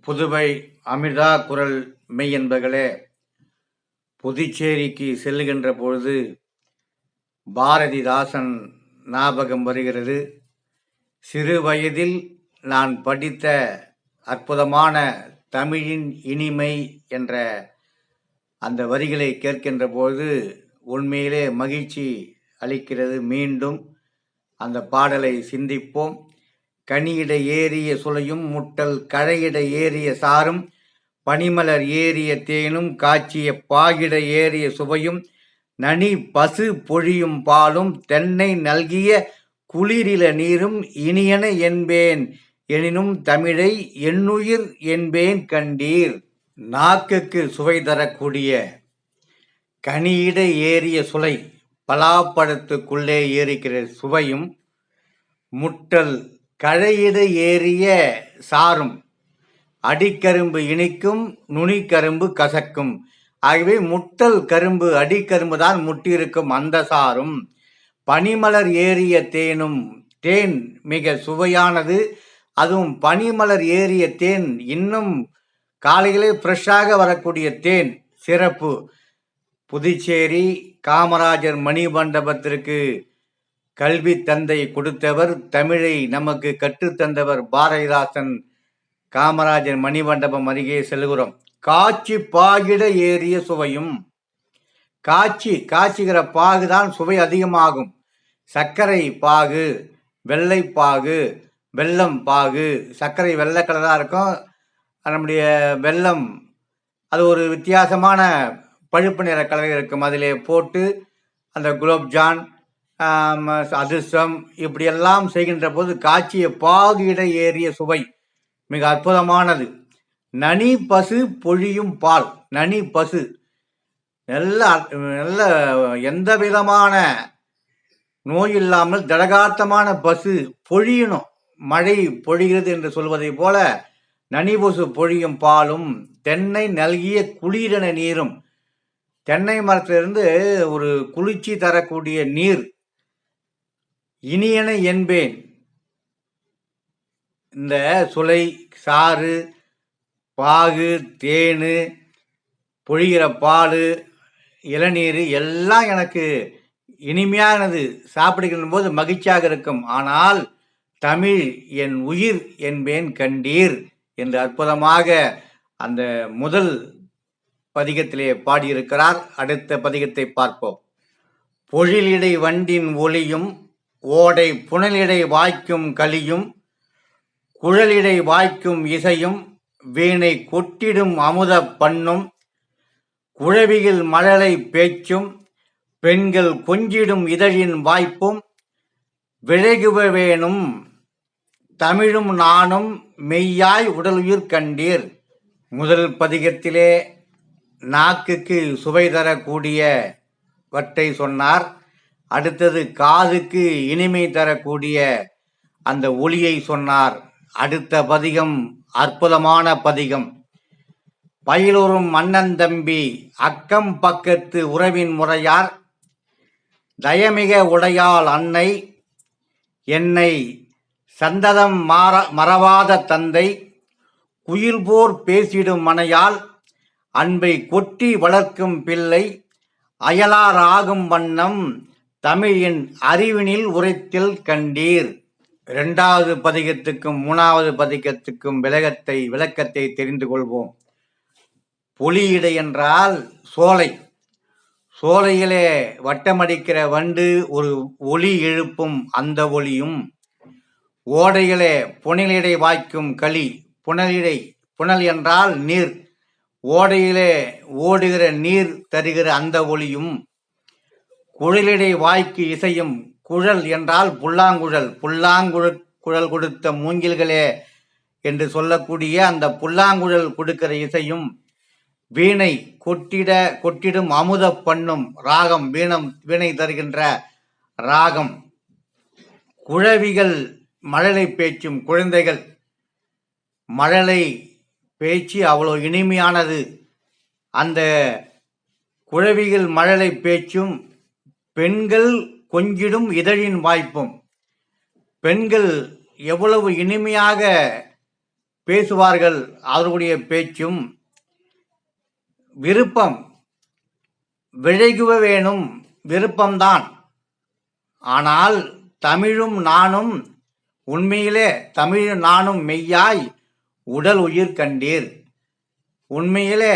புதுவை அமிர்தா குரல் மெய்யன்பர்களே, புதுச்சேரிக்கு செல்லுகின்ற பொழுது பாரதிதாசன் ஞாபகம் வருகிறது. சிறு வயதில் நான் படித்த அற்புதமான தமிழின் இனிமை என்ற அந்த வரிகளை கேட்கின்ற பொழுது உண்மையிலே மகிழ்ச்சி அளிக்கிறது. மீண்டும் அந்த பாடலை சிந்திப்போம். கனியிட ஏறிய சுளையும் முட்டல் கழையிட ஏறிய சாரும் பனிமலர் ஏறிய தேனும் காய்ச்சிய பாகிட ஏறிய சுவையும் நனி பசு பொழியும் பாலும் தென்னை நல்கிய குளிரில நீரும் இனியன என்பேன் எனினும் தமிழை என்னுயிர் என்பேன் கண்டீர். நாக்குக்கு சுவை தரக்கூடிய கனியிட ஏறிய சுளை, பலாப்பழத்துக்குள்ளே ஏறிக்கிற சுவையும், முட்டல் கழையிட ஏறிய சாரும், அடிக்கரும்பு இனிக்கும் நுனிக்கரும்பு கசக்கும். ஆகவே முட்டல் கரும்பு அடிக்கரும்பு தான் முட்டியிருக்கும் அந்த சாரும், பனிமலர் ஏறிய தேனும், தேன் மிக சுவையானது. அதுவும் பனிமலர் ஏறிய தேன் இன்னும் காலையிலே ஃப்ரெஷ்ஷாக வரக்கூடிய தேன் சிறப்பு. புதுச்சேரி காமராஜர் மணிமண்டபத்திற்கு கல்வி தந்தை கொடுத்தவர், தமிழை நமக்கு கற்றுத்தந்தவர் பாரதிதாசன். காமராஜர் மணிமண்டபம் அருகே செல்கிறோம். காட்சி பாகிட ஏறிய சுவையும், காய்ச்சுகிற பாகுதான் சுவை அதிகமாகும். சர்க்கரை பாகு, வெள்ளை பாகு, வெல்லம் பாகு. சர்க்கரை வெள்ளை கலராக இருக்கும், நம்முடைய வெல்லம் அது ஒரு வித்தியாசமான பழுப்பு நிற கலர் இருக்கும். அதிலே போட்டு அந்த குலோப்ஜான், அதிர்ஷ்டம் இப்படியெல்லாம் செய்கின்ற போது காய்ச்சிய பாகிட ஏறிய சுவை மிக அற்புதமானது. நனி பசு பொழியும் பால், நனி பசு நல்ல நல்ல எந்த விதமான நோய் இல்லாமல் திடகாத்தமான பசு பொழியணும். மழை பொழிகிறது என்று சொல்வதை போல நனி பசு பொழியும் பாலும் தென்னை நல்கிய குளிரென நீரும். தென்னை மரத்திலிருந்து ஒரு குளிர்ச்சி தரக்கூடிய நீர் இனியன என்பேன். இந்த சுளை, சாறு, பாகு, தேனு, பொழிகிற பால், இளநீர் எல்லாம் எனக்கு இனிமையானது. சாப்பிடுகின்ற போது மகிழ்ச்சியாக இருக்கும். ஆனால் தமிழ் என் உயிர் என்பேன் கண்டீர் என்று அற்புதமாக அந்த முதல் பதிகத்திலே பாடியிருக்கிறார். அடுத்த பதிகத்தை பார்ப்போம். பொழிலிடை வண்டின் ஒளியும் ஓடை புனலிடை வாய்க்கும் களியும் குழலிடை வாய்க்கும் இசையும் வீணை கொட்டிடும் அமுத பண்ணும் குழவியில் மழலை பேச்சும் பெண்கள் கொஞ்சிடும் இதழின் வாய்ப்பும் விலகுவேனும் தமிழும் நானும் மெய்யாய் உடலுயிர் கண்டீர். முதல் பதிகத்திலே நாக்குக்கு சுவை தரக்கூடியவற்றை சொன்னார். அடுத்தது காதுக்கு இனிமை தரக்கூடிய அந்த ஒளியை சொன்னார். அடுத்த பதிகம் அற்புதமான பதிகம். பயிலுறும் அண்ணன் தம்பி அக்கம் பக்கத்து உறவின் முறையார் தயமிக உடையாள் அன்னை என்னை சந்ததம் மறவாத தந்தை குயில்போர் பேசிடும் மனையால் அன்பை கொட்டி வளர்க்கும் பிள்ளை அயலார் ஆகும் வண்ணம் தமிழின் அறிவினில் உரைத்தில் கண்டீர். இரண்டாவது பதிகத்துக்கும் மூணாவது பதிகத்துக்கும் விளக்கத்தை தெரிந்து கொள்வோம். பொலியிடை என்றால் சோலை. சோலையிலே வட்டமடிக்கிற வண்டு ஒரு ஒலி எழுப்பும், அந்த ஒலியும். ஓடையிலே புனலிடை வாய்க்கும் களி, புனல் என்றால் நீர், ஓடையிலே ஓடுகிற நீர் தருகிற அந்த ஒலியும். குழலிடை வாய்க்கு இசையும், குழல் என்றால் புல்லாங்குழல் கொடுத்த மூங்கில்களே என்று சொல்லக்கூடிய அந்த புல்லாங்குழல் கொடுக்கிற இசையும். வீணை கொட்டிடும் அமுத பண்ணும் ராகம், வீணை தருகின்ற ராகம். குழவிகள் மழலை பேச்சும், குழந்தைகள் மழலை பேச்சு அவ்வளோ இனிமையானது. அந்த குழவிகள் மழலை பேச்சும் பெண்கள் கொஞ்சிடும் இதழின் வாய்ப்பும். பெண்கள் எவ்வளவு இனிமையாக பேசுவார்கள். அவர்களுடைய பேச்சும் விருப்பம் விழைகுவ வேணும், விருப்பம்தான். ஆனால் தமிழும் நானும் உண்மையிலே தமிழும் நானும் மெய்யாய் உடல் உயிர் கண்டீர். உண்மையிலே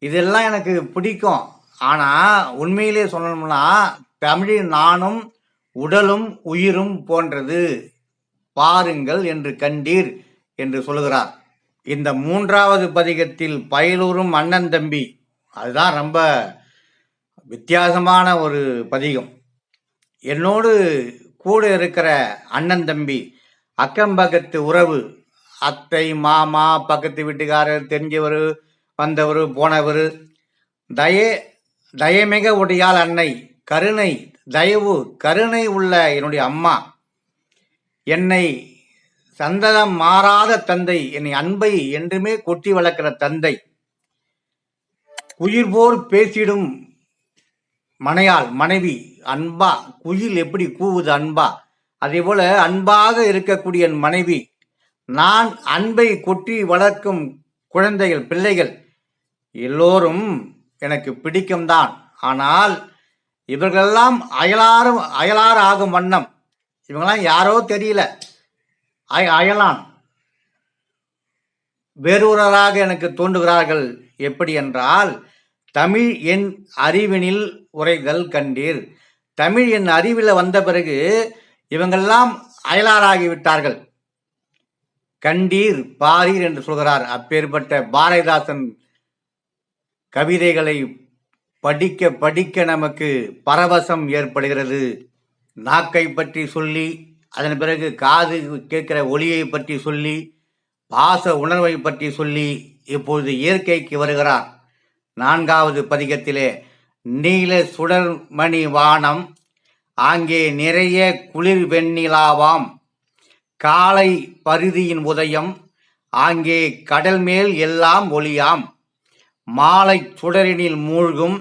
இதெல்லாம் எனக்கு பிடிக்கும். ஆனால் உண்மையிலே சொல்லணும்னா தமிழின் நானும் உடலும் உயிரும் போன்றது பாருங்கள் என்று கண்டீர் என்று சொல்லுகிறார். இந்த 3வது பதிகத்தில் பயலூரும் அண்ணன் தம்பி, அதுதான் ரொம்ப வித்தியாசமான ஒரு பதிகம். என்னோடு கூட இருக்கிற அண்ணன் தம்பி, அக்கம் பக்கத்து உறவு, அத்தை மாமா, பக்கத்து வீட்டுக்காரர், தெரிஞ்சவர், வந்தவர், போனவர், தயமிக உடையாள் அன்னை, கருணை, தயவு, கருணை உள்ள என்னுடைய அம்மா, என்னை சந்ததம் மாறாத தந்தை, என்னை அன்பை என்றுமே கொட்டி வளர்க்கிற தந்தை, உயிர் போர் பேசிடும் மனையாள் மனைவி, அன்பா, குயில் எப்படி கூவுது அன்பா, அதே போல அன்பாக இருக்கக்கூடிய என் மனைவி, நான் அன்பை கொட்டி வளர்க்கும் குழந்தைகள், பிள்ளைகள் எல்லோரும் எனக்கு பிடிக்கும்தான். ஆனால் இவர்களெல்லாம் அயலார் ஆகும் வண்ணம், இவங்கெல்லாம் யாரோ தெரியல, அயலான் வேறொருவராக எனக்கு தோன்றுகிறார்கள். எப்படி என்றால், தமிழ் என் அறிவினில் உரைதல் கண்டீர். தமிழ் என் அறிவில் வந்த பிறகு இவங்கெல்லாம் அயலாராகிவிட்டார்கள். கண்டீர் பாரீர் என்று சொல்கிறார். அப்பேற்பட்ட பாரதிதாசன் கவிதைகளை படிக்க படிக்க நமக்கு பரவசம் ஏற்படுகிறது. நாக்கை பற்றி சொல்லி, அதன் பிறகு காது கேட்கிற ஒளியை பற்றி சொல்லி, பாச உணர்வை பற்றி சொல்லி, இப்பொழுது இயற்கைக்கு வருகிறார். 4வது பதிகத்திலே நீல சுடர்மணி வானம், ஆங்கே நிறைய குளிர் வெண்ணிலாவாம், காலை பரிதியின் உதயம், ஆங்கே கடல் மேல் எல்லாம் ஒளியாம், மாலை சுடரினில் மூழ்கும்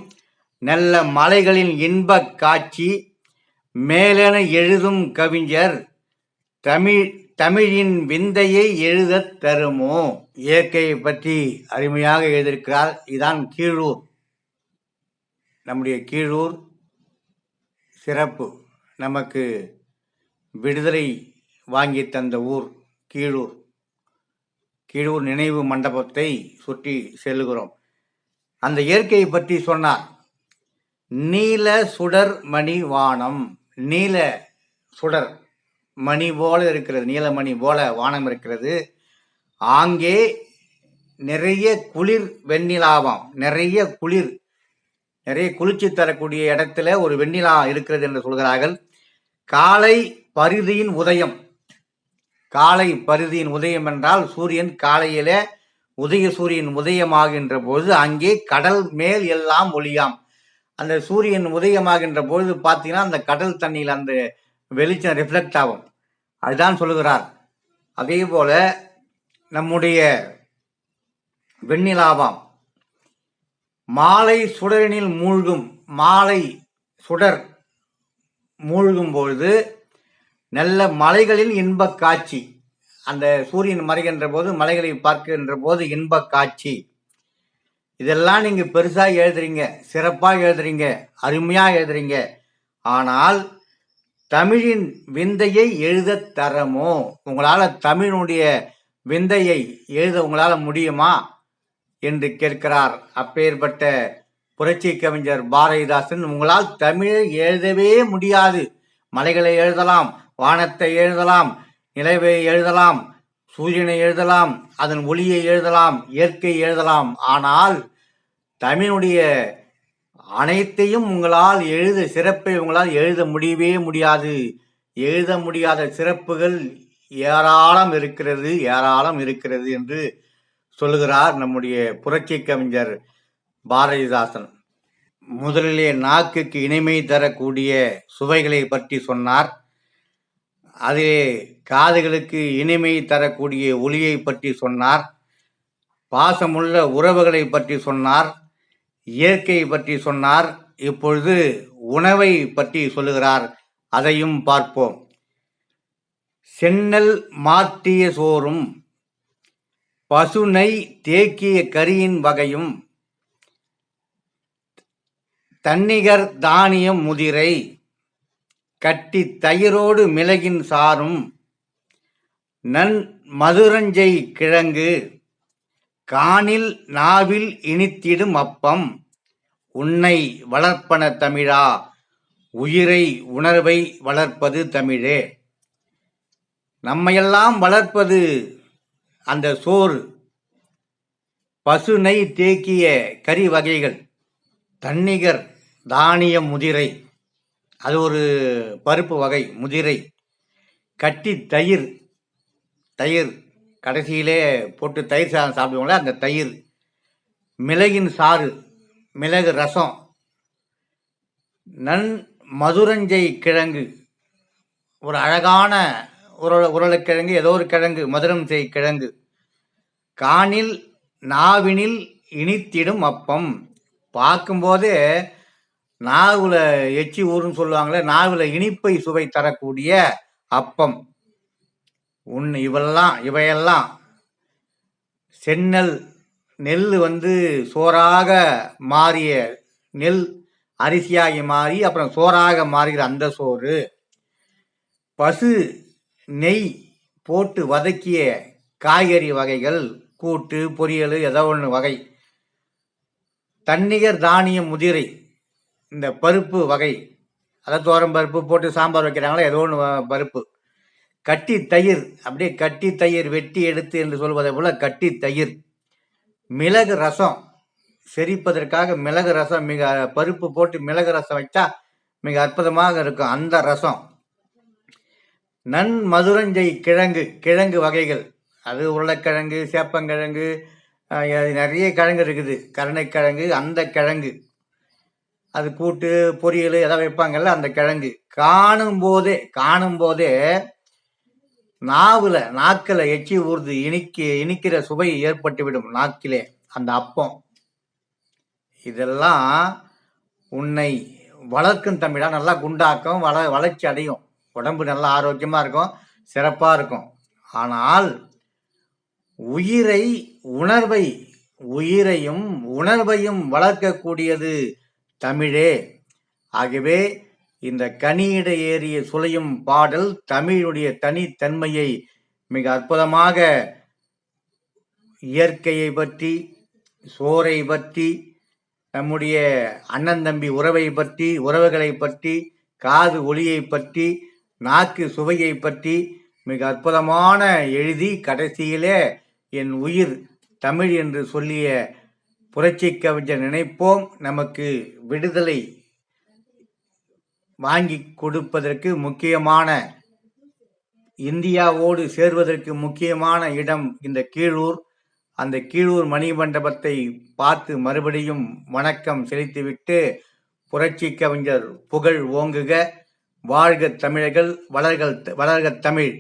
நல்ல மலைகளின் இன்பக் காட்சி, மேலென எழுதும் கவிஞர் தமிழின் விந்தையை எழுதத் தருமோ. இயற்கையை பற்றி அருமையாக எழுதியிருக்கிறார். இதான் கீழூர், நம்முடைய கீழூர் சிறப்பு. நமக்கு விடுதலை வாங்கி தந்த ஊர் கீழூர். கீழூர் நினைவு மண்டபத்தை சுற்றி செல்லுகிறோம். அந்த இயற்கையை பற்றி சொன்னார். நீல சுடர் மணி வானம், நீல சுடர் மணி போல இருக்கிறது, நீலமணி போல வானம் இருக்கிறது. ஆங்கே நிறைய குளிர் வெண்ணிலாவாம், நிறைய குளிர்ச்சி தரக்கூடிய இடத்துல ஒரு வெண்ணிலா இருக்கிறது என்று சொல்கிறார்கள். காலை பரிதியின் உதயம், காலை பரிதியின் உதயம் என்றால் சூரியன் காலையில உதய சூரியன் உதயமாகின்ற போது அங்கே கடல் மேல் எல்லாம் ஒளியாம். அந்த சூரியன் உதயமாகின்ற பொழுது பார்த்தீங்கன்னா அந்த கடல் தண்ணியில் அந்த வெளிச்சம் ரிஃப்ளெக்ட் ஆகும். அதுதான் சொல்லுகிறார். அதே போல நம்முடைய வெண்ணிலாவாம், மாலை சுடரினில் மூழ்கும், மாலை சுடர் மூழ்கும் பொழுது நல்ல மலைகளில் இன்பக் காட்சி, அந்த சூரியன் மறைகின்ற போது மலைகளை பார்க்கின்ற போது இன்பக் காட்சி. இதெல்லாம் நீங்க பெருசா எழுதுறீங்க, சிறப்பா எழுதுறீங்க, அருமையா எழுதுறீங்க. ஆனால் தமிழின் விந்தையை எழுத தரமோ, உங்களால தமிழினுடைய விந்தையை எழுத உங்களால முடியுமா என்று கேட்கிறார். அப்பேற்பட்ட புரட்சி கவிஞர் பாரதிதாசன், உங்களால் தமிழை எழுதவே முடியாது. மலைகளை எழுதலாம், வானத்தை எழுதலாம், நிலவை எழுதலாம், சூரியனை எழுதலாம், அதன் ஒளியை எழுதலாம், இயற்கை எழுதலாம். ஆனால் தமிழுடைய அனைத்தையும் உங்களால் சிறப்பை உங்களால் எழுத முடியவே முடியாது. எழுத முடியாத சிறப்புகள் ஏராளம் இருக்கிறது என்று சொல்லுகிறார் நம்முடைய புரட்சி கவிஞர் பாரதிதாசன். முதலிலே நாக்குக்கு இனிமை தரக்கூடிய சுவைகளை பற்றி சொன்னார். அதிலே காதுகளுக்கு இனிமை தரக்கூடிய ஒளியை பற்றி சொன்னார். பாசமுள்ள உறவுகளை பற்றி சொன்னார். இயற்கையை பற்றி சொன்னார். இப்பொழுது உணவை பற்றி சொல்லுகிறார். அதையும் பார்ப்போம். சென்னல் மாற்றிய சோறும் பசுனை தேக்கிய கரியின் வகையும் தன்னிகர் தானியம் முதிரை கட்டி தயிரோடு மிளகின் சாரும் நன் மதுரஞ்சை கிழங்கு காணில் நாவில் இனித்திடும் அப்பம் உன்னை வளர்ப்பன தமிழா உயிரை உணர்வை வளர்ப்பது தமிழே. நம்மையெல்லாம் வளர்ப்பது அந்த சோறு, பசுனை தேக்கிய கறி வகைகள், தன்னிகர் தானியம் முதிரை, அது ஒரு பருப்பு வகை முதிரை, கட்டி தயிர், தயிர் கடைசியிலே போட்டு தயிர் சாதம் சாப்பிடுவோங்களே அந்த தயிர், மிளகின் சாறு, மிளகு ரசம், நன் மதுரஞ்சை கிழங்கு, ஒரு அழகான உருளைக்கிழங்கு, ஏதோ ஒரு கிழங்கு, மதுரஞ்சை கிழங்கு, காணில் நாவினில் இனித்திடும் அப்பம், பார்க்கும்போதே நாவில் எச்சி ஊருன்னு சொல்லுவாங்களே, நாவில் இனிப்பை சுவை தரக்கூடிய அப்பம். இவையெல்லாம் செந்நெல், நெல் சோறாக மாறிய நெல் அரிசியாகி மாறி அப்புறம் சோறாக மாறுகிற அந்த சோறு, பசு நெய் போட்டு வதக்கிய காய்கறி வகைகள், கூட்டு பொரியல் ஏதோ ஒன்று வகை, தன்னிகர் தானியம் முதிரை, இந்த பருப்பு வகை, அதாவது தோரம் பருப்பு போட்டு சாம்பார் வைக்கிறாங்களா ஏதோ ஒன்று பருப்பு, கட்டி தயிர், அப்படியே கட்டி தயிர் வெட்டி எடுத்து என்று சொல்வதை போல கட்டி தயிர், மிளகு ரசம், செரிப்பதற்காக மிளகு ரசம், மிக பருப்பு போட்டு மிளகு ரசம் வச்சா மிக அற்புதமாக இருக்கும் அந்த ரசம், நன் மதுரஞ்சை கிழங்கு, கிழங்கு வகைகள், அது உருளைக்கிழங்கு, சேப்பங்கிழங்கு, நிறைய கிழங்கு இருக்குது, கருணைக்கிழங்கு, அந்த கிழங்கு, அது கூட்டு பொரியல் எதாவது வைப்பாங்கல்ல அந்த கிழங்கு, காணும் போதே நாக்கில் எச்சி ஊர்ந்து இனிக்கிற சுவை ஏற்பட்டுவிடும் நாக்கிலே அந்த அப்பம். இதெல்லாம் உன்னை வளர்க்கும் தமிழா, நல்லா குண்டாக்கும், வளர்ச்சி அடையும், உடம்பு நல்லா ஆரோக்கியமாக இருக்கும், சிறப்பாக இருக்கும். ஆனால் உயிரையும் உணர்வையும் வளர்க்கக்கூடியது தமிழே. ஆகவே இந்த கனியிட ஏறிய சுளையும் பாடல் தமிழுடைய தனித்தன்மையை மிக அற்புதமாக, இயற்கையை பற்றி, சோரை பற்றி, நம்முடைய அண்ணன் தம்பி உறவை பற்றி, உறவுகளை பற்றி, காது ஒளியை பற்றி, நாக்கு சுவையை பற்றி மிக அற்புதமான எழுதி கடைசியிலே என் உயிர் தமிழ் என்று சொல்லிய புரட்சி கவிஞர் நினைப்போம் நமக்கு விடுதலை வாங்கி கொடுப்பதற்கு முக்கியமான, இந்தியாவோடு சேர்வதற்கு முக்கியமான இடம் இந்த கீழூர். அந்த கீழூர் மணிமண்டபத்தை பார்த்து மறுபடியும் வணக்கம் செலுத்திவிட்டு, புரட்சி கவிஞர் புகழ் ஓங்குக, வாழ்க தமிழர்கள், வளர்க தமிழ்.